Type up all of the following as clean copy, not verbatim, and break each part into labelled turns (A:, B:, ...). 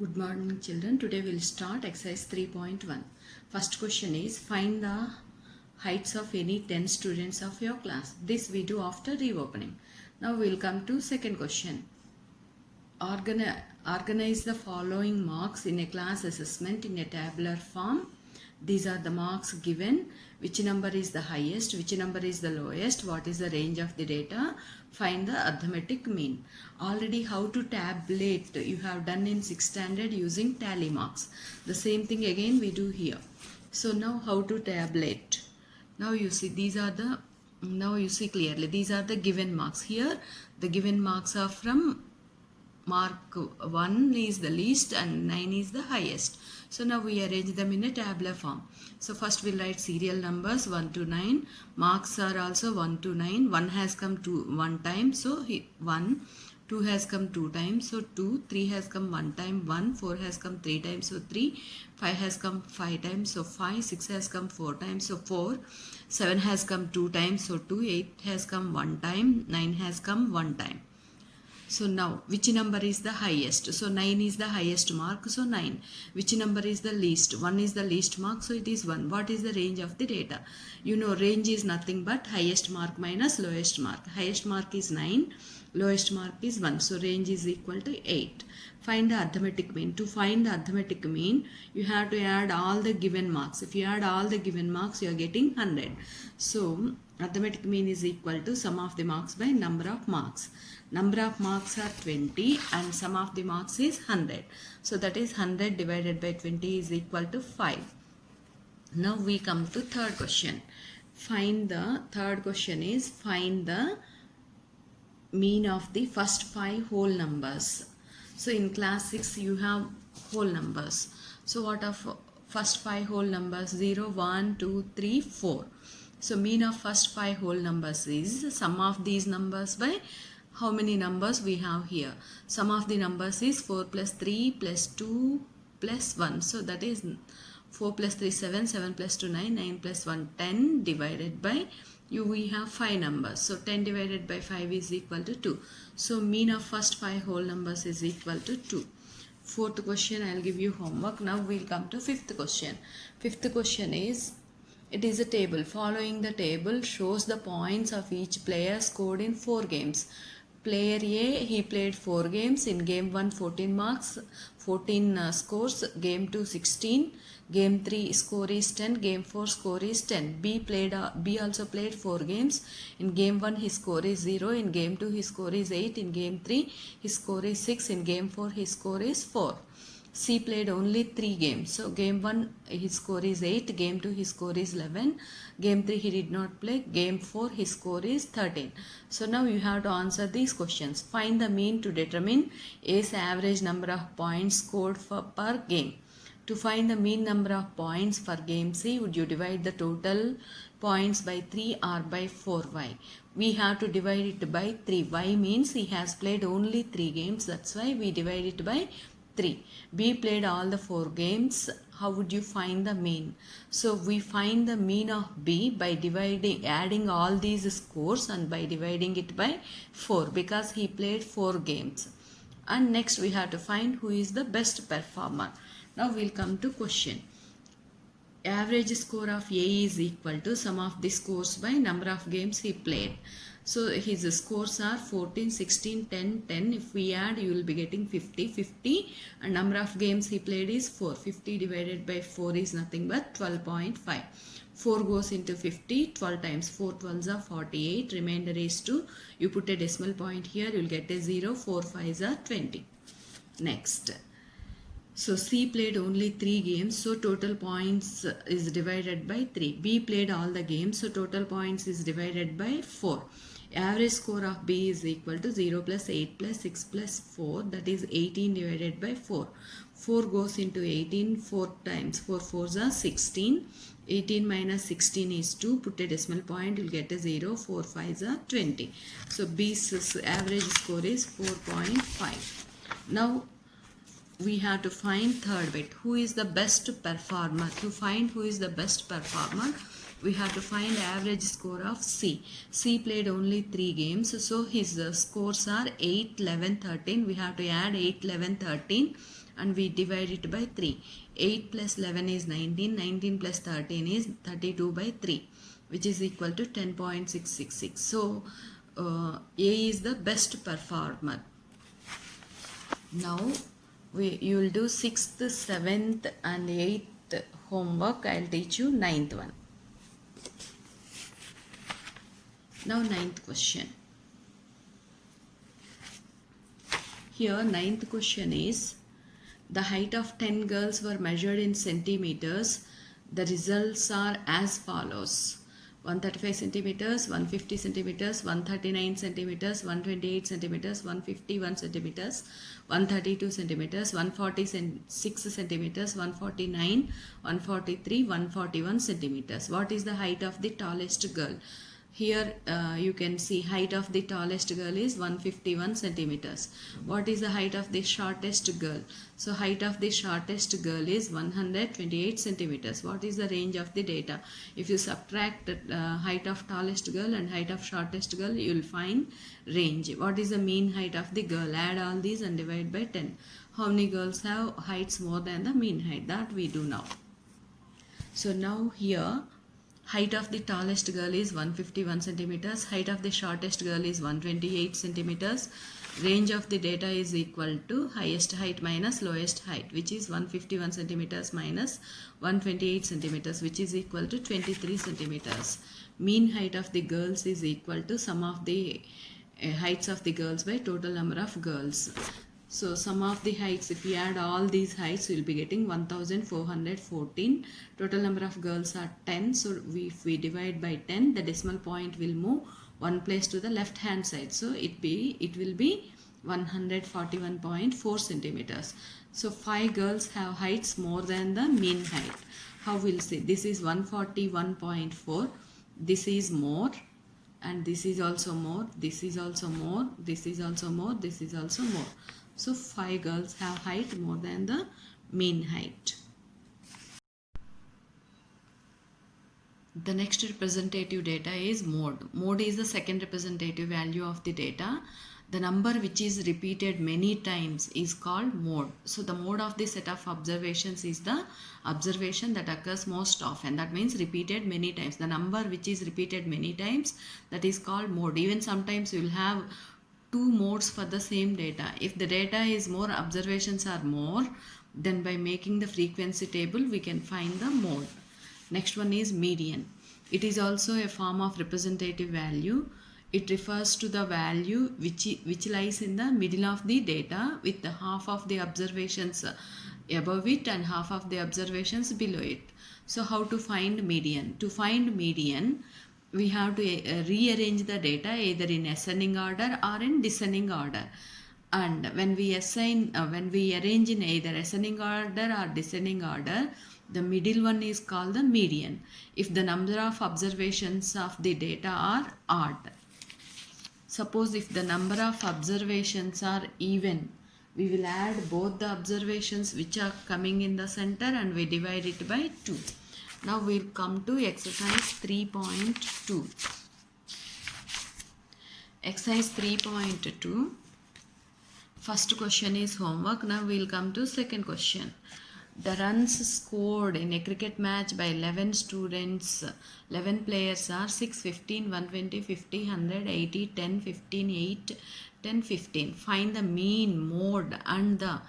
A: Good morning children. Today we'll start exercise 3.1. First question is find the heights of any 10 students of your class. This we do after reopening. Now we'll come to second question. Organize the following marks in a class assessment in a tabular form. These are the marks given. Which number is the highest, which number is the lowest, what is the range of the data, find the arithmetic mean. Already how to tabulate you have done in 6th standard using tally marks. The same thing again we do here. So now how to tabulate. Now you see now you see clearly these are the given marks. Here the given marks are from mark 1 is the least and 9 is the highest. So now we arrange them in a tabular form. So first we'll write serial numbers 1 to 9. Marks are also 1 to 9. 1 has come one time, so 1. 2 has come 2 times, so 2. 3 has come 1 time, 1. 4 has come 3 times, so 3. 5 has come 5 times, so 5. 6 has come 4 times, so 4. 7 has come 2 times, so 2. 8 has come 1 time. 9 has come 1 time. So now, which number is the highest? So 9 is the highest mark, so 9. Which number is the least? 1 is the least mark, so it is 1. What is the range of the data? You know, range is nothing but highest mark minus lowest mark. Highest mark is 9, lowest mark is 1. So range is equal to 8. Find the arithmetic mean. To find the arithmetic mean, you have to add all the given marks. If you add all the given marks, you are getting 100. So arithmetic mean is equal to sum of the marks by number of marks. Number of marks are 20 and sum of the marks is 100. So that is 100 divided by 20 is equal to 5. Now we come to third question. Find the mean of the first 5 whole numbers. So in class 6 you have whole numbers. So what are first 5 whole numbers? 0, 1, 2, 3, 4. So mean of first 5 whole numbers is sum of these numbers by how many numbers we have here. Sum of the numbers is 4 plus 3 plus 2 plus 1. So that is 4 plus 3 7, 7 plus 2 9, 9 plus 1 10 divided by we have 5 numbers. So 10 divided by 5 is equal to 2. So mean of first 5 whole numbers is equal to 2. Fourth question I will give you homework. Now we will come to fifth question. Fifth question is, it is a table. Following the table shows the points of each player scored in 4 games. Player A, he played 4 games. In game 1 14 marks, 14 scores. Game 2 16. Game 3 score is 10. Game 4 score is 10. B also played 4 games. In game 1 his score is 0. In game 2 his score is 8. In game 3 his score is 6. In game 4 his score is 4. C played only 3 games. So game 1 his score is 8, game 2 his score is 11, game 3 he did not play, game 4 his score is 13. So now you have to answer these questions. Find the mean to determine A's average number of points scored per game. To find the mean number of points for game C, would you divide the total points by 3 or by 4y? We have to divide it by 3. Y means he has played only 3 games. That's why we divide it by 3. B played all the 4 games. How would you find the mean? So we find the mean of B by adding all these scores and by dividing it by 4 because he played 4 games. And next we have to find who is the best performer. Now we'll come to question. Average score of A is equal to sum of the scores by number of games he played. So his scores are 14, 16, 10, 10. If we add, you will be getting 50, 50. And number of games he played is 4. 50 divided by 4 is nothing but 12.5. 4 goes into 50. 12 times 4 12s are 48. Remainder is 2. You put a decimal point here, you will get a 0. 4 5s are 20. Next. So C played only 3 games, so total points is divided by 3. B played all the games, so total points is divided by 4. Average score of B is equal to 0 plus 8 plus 6 plus 4, that is 18 divided by 4. 4 goes into 18 4 times. 4 4s are 16. 18 minus 16 is 2. Put a decimal point, you will get a 0. 4 5s are 20. So B's average score is 4.5. Now we have to find third bit. Who is the best performer? To find who is the best performer, we have to find average score of C. C played only 3 games, so his scores are 8, 11, 13. We have to add 8, 11, 13 and we divide it by 3. 8 plus 11 is 19, 19 plus 13 is 32 by 3, which is equal to 10.666. So A is the best performer. Now you will do 6th, 7th and 8th homework. I will teach you 9th one. Now 9th question. Here 9th question is, the height of 10 girls were measured in centimeters. The results are as follows: 135 centimeters, 150 centimeters, 139 centimeters, 128 centimeters, 151 centimeters, 132 centimeters, 146 centimeters, 149, 143, 141 centimeters. What is the height of the tallest girl? Here you can see height of the tallest girl is 151 centimeters. What is the height of the shortest girl? So height of the shortest girl is 128 centimeters. What is the range of the data? If you subtract height of tallest girl and height of shortest girl, you will find range. What is the mean height of the girl? Add all these and divide by 10. How many girls have heights more than the mean height? That we do now. So now here, height of the tallest girl is 151 centimeters. Height of the shortest girl is 128 centimeters. Range of the data is equal to highest height minus lowest height, which is 151 centimeters minus 128 centimeters, which is equal to 23 centimeters. Mean height of the girls is equal to sum of the heights of the girls by total number of girls. So sum of the heights, if we add all these heights, we will be getting 1414. Total number of girls are 10. So if we divide by 10, the decimal point will move one place to the left hand side. So it will be 141.4 centimeters. So 5 girls have heights more than the mean height. How we'll see? This is 141.4. This is more. And this is also more. This is also more. This is also more. This is also more. So 5 girls have height more than the mean height. The next representative data is mode. Mode is the second representative value of the data. The number which is repeated many times is called mode. So the mode of the set of observations is the observation that occurs most often. That means repeated many times. The number which is repeated many times, that is called mode. Even sometimes you will have 2 modes for the same data. If the data is more, observations are more, then by making the frequency table we can find the mode. Next one is median. It is also a form of representative value. It refers to the value which lies in the middle of the data, with the half of the observations above it and half of the observations below it. So how to find median? To find median, we have to rearrange the data either in ascending order or in descending order. And when we arrange in either ascending order or descending order, the middle one is called the median if the number of observations of the data are odd. Suppose if the number of observations are even, we will add both the observations which are coming in the center and we divide it by 2. Now we will come to exercise 3.2. Exercise 3.2. First question is homework. Now we will come to second question. The runs scored in a cricket match by 11 students, 11 players are 6, 15, 120, 50, 100, 80, 10, 15, 8, 10, 15. Find the mean, mode and the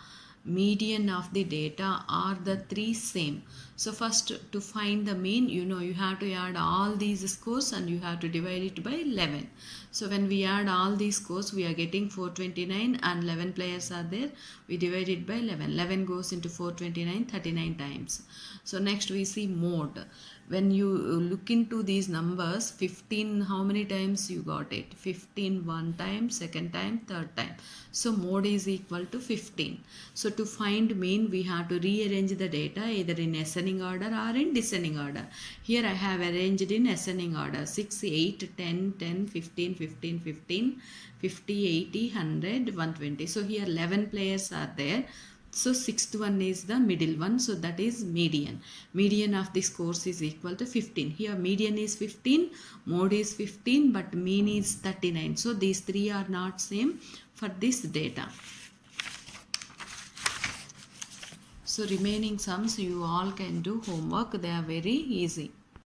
A: median of the data. Are the 3 same? So first, to find the mean, you have to add all these scores and you have to divide it by 11. So when we add all these scores, we are getting 429 and 11 players are there. We divide it by 11. 11 goes into 429 39 times. So next we see mode. When you look into these numbers, 15, how many times you got it? 15 one time, second time, third time. So mode is equal to 15. So to find mean, we have to rearrange the data either in ascending order or in descending order. Here I have arranged in ascending order: 6, 8, 10, 10, 15, 15, 15, 50, 80, 100, 120. So here 11 players are there. So sixth one is the middle one, so that is median. Median of this course is equal to 15. Here median is 15, mode is 15, but mean is 39. So these three are not same for this data. So remaining sums you all can do homework, they are very easy.